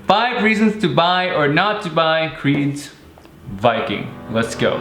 5 reasons to buy or not to buy Creed's Viking. Let's go.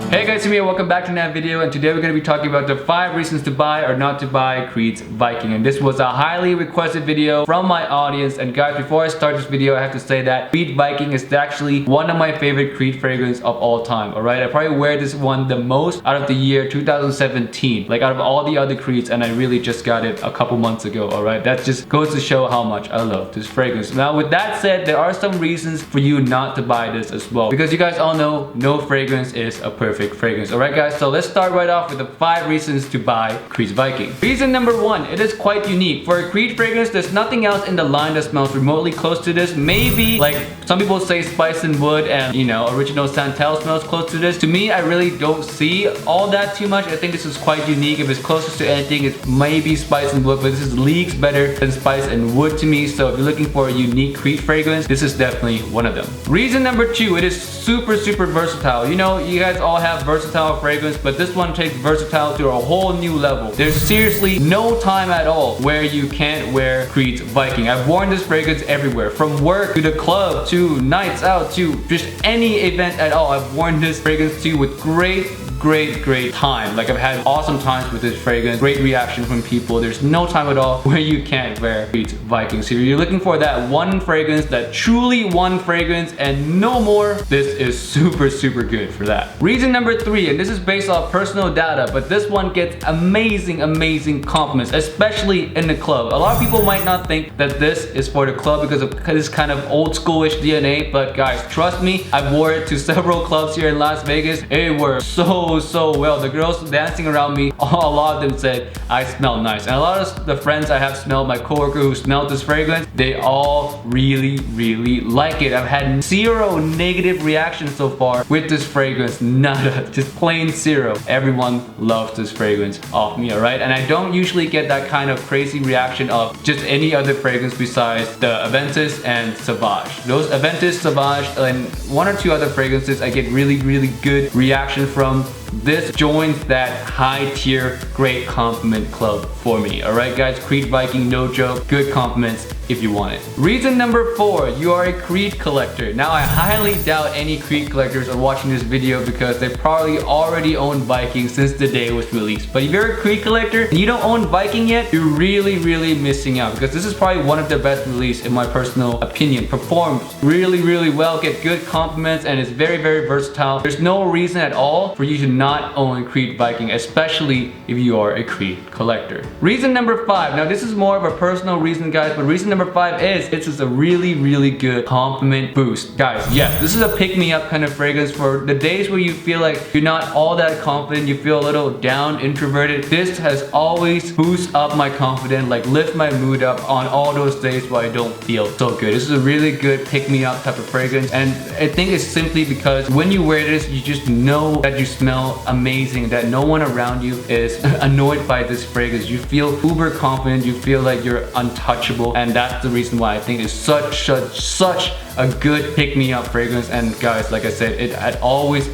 Hey guys, it's me and welcome back to another video, and today we're going to be talking about the 5 reasons to buy or not to buy Creed's Viking. And this was a highly requested video from my audience. And guys, before I start this video, I have to say that Creed Viking is actually one of my favorite Creed fragrances of all time. Alright, I probably wear this one the most out of the year 2017, like out of all the other Creeds, and I really just got it a couple months ago. Alright, that just goes to show how much I love this fragrance. Now with that said, there are some reasons for you not to buy this as well, because you guys all know no fragrance is a perfect fragrance. Alright guys, so let's start right off with the 5 reasons to buy Creed's Viking. Reason number 1, it is quite unique. For a Creed fragrance, there's nothing else in the line that smells remotely close to this. Maybe like some people say spice and wood and original Santal smells close to this. To me, I really don't see all that too much. I think this is quite unique. If it's closest to anything, it's maybe spice and wood, but this is leagues better than spice and wood to me. So if you're looking for a unique Creed fragrance, this is definitely one of them. Reason number 2, it is super versatile. You guys all have versatile fragrance, but this one takes versatile to a whole new level. There's seriously no time at all where you can't wear Creed's Viking. I've worn this fragrance everywhere, from work to the club to nights out to just any event at all. I've worn this fragrance too with great time. Like, I've had awesome times with this fragrance, great reaction from people. There's no time at all where you can't wear Creed's Viking. So if you're looking for that one fragrance, that truly one fragrance and no more, this is super good for that. Reason number 3, and this is based off personal data, but this one gets amazing compliments, especially in the club. A lot of people might not think that this is for the club because of this kind of old schoolish DNA, but guys, trust me, I've wore it to several clubs here in Las Vegas. It works so well. The girls dancing around me, a lot of them said I smell nice, and a lot of the friends I have smelled, my coworker who smelled this fragrance, they all really like it. I've had 0 negative reactions so far with this fragrance. Nada, just plain 0. Everyone loves this fragrance off me. Alright, and I don't usually get that kind of crazy reaction of just any other fragrance besides the Aventus and Sauvage. Those Aventus, Sauvage, and 1 or 2 other fragrances I get really good reaction from. This joins that high tier great compliment club for me. Alright guys, Creed Viking, no joke, good compliments if you want it. Reason number 4, you are a Creed collector. Now I highly doubt any Creed collectors are watching this video because they probably already own Viking since the day it was released. But if you're a Creed collector and you don't own Viking yet, you're really missing out, because this is probably one of their best releases in my personal opinion. Performs really well, get good compliments, and it's very versatile. There's no reason at all for you to not own Creed Viking, especially if you are a Creed collector. Reason number 5, now this is more of a personal reason guys, but reason number 5 is it's just a really good compliment boost. Guys, yes, this is a pick-me-up kind of fragrance for the days where you feel like you're not all that confident, you feel a little down, introverted. This has always boosted up my confidence, like lift my mood up on all those days where I don't feel so good. This is a really good pick-me-up type of fragrance, and I think it's simply because when you wear this, you just know that you smell amazing, that no one around you is annoyed by this fragrance. You feel uber confident, you feel like you're untouchable, and that's the reason why I think it's such a good pick-me-up fragrance. And guys, like I said, it had always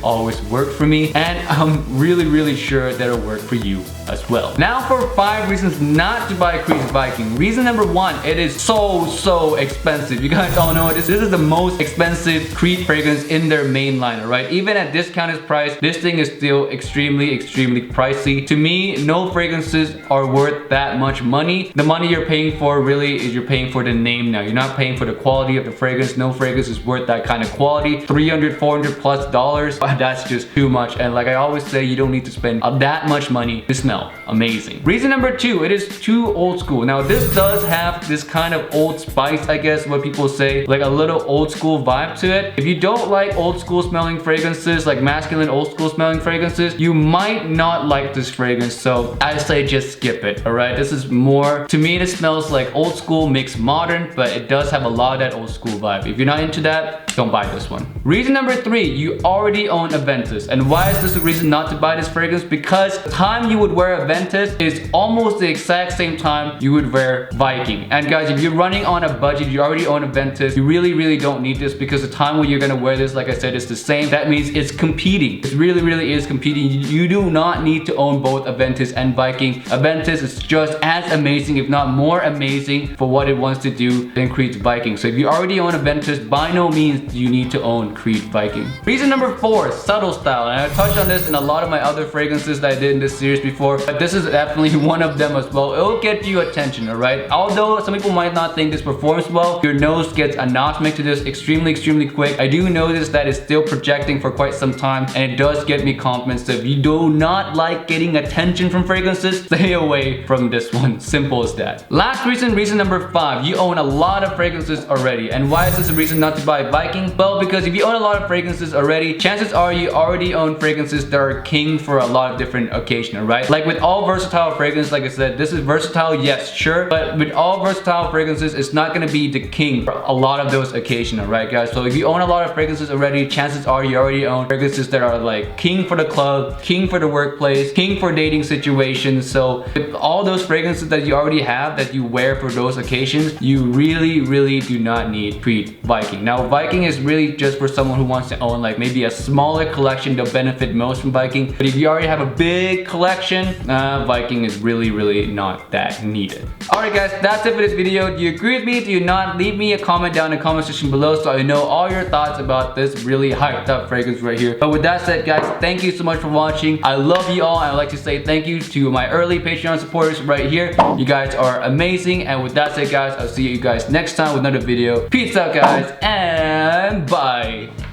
worked for me, and I'm really sure that it'll work for you as well. Now for 5 reasons not to buy Creed's Viking. Reason number 1, it is so expensive. You guys all know this is the most expensive Creed fragrance in their main line. Alright, even at discounted price, this thing is still extremely pricey. To me, no fragrances are worth that much money. The money you're paying for really is you're paying for the name now. You're not paying for the quality of the fragrance. No fragrance is worth that kind of quality. $300, $400 plus dollars, that's just too much. And like I always say, you don't need to spend that much money to smell amazing. Reason number 2, it is too old school. Now this does have this kind of Old Spice, I guess what people say, like a little old school vibe to it. If you don't like old school smelling fragrances, like masculine old school smelling fragrances, you might not like this fragrance. So I say just skip it. Alright, this is more, to me it smells like old school mixed modern, but it does have a lot of that old school vibe. If you're not into that, don't buy this one. Reason number 3, you already own Aventus. And why is this a reason not to buy this fragrance? Because the time you would wear wear Aventus is almost the exact same time you would wear Viking. And guys, if you're running on a budget, you already own Aventus, you really don't need this because the time when you're gonna wear this, like I said, is the same. That means it's competing. It really is competing. You do not need to own both Aventus and Viking. Aventus is just as amazing, if not more amazing, for what it wants to do than Creed's Viking. So if you already own Aventus, by no means do you need to own Creed Viking. Reason number 4, subtle style. And I touched on this in a lot of my other fragrances that I did in this series before, but this is definitely one of them as well. It'll get you attention, alright? Although some people might not think this performs well, your nose gets anosmic to this extremely quick. I do notice that it's still projecting for quite some time, and it does get me confidence. So if you do not like getting attention from fragrances, stay away from this one. Simple as that. Last reason number 5, you own a lot of fragrances already. And why is this a reason not to buy Viking? Well, because if you own a lot of fragrances already, chances are you already own fragrances that are king for a lot of different occasions, right? Like with all versatile fragrances, like I said, this is versatile, yes, sure, but with all versatile fragrances, it's not gonna be the king for a lot of those occasions, alright guys? So if you own a lot of fragrances already, chances are you already own fragrances that are like king for the club, king for the workplace, king for dating situations. So with all those fragrances that you already have that you wear for those occasions, you really do not need Creed Viking. Now Viking is really just for someone who wants to own like maybe a smaller collection. They'll benefit most from Viking, but if you already have a big collection, Viking is really not that needed. Alright guys, that's it for this video. Do you agree with me? Do you not? Leave me a comment down in the comment section below so I know all your thoughts about this really hyped up fragrance right here. But with that said guys, thank you so much for watching. I love you all, and I'd like to say thank you to my early Patreon supporters right here. You guys are amazing, and with that said guys, I'll see you guys next time with another video. Peace out guys, and bye.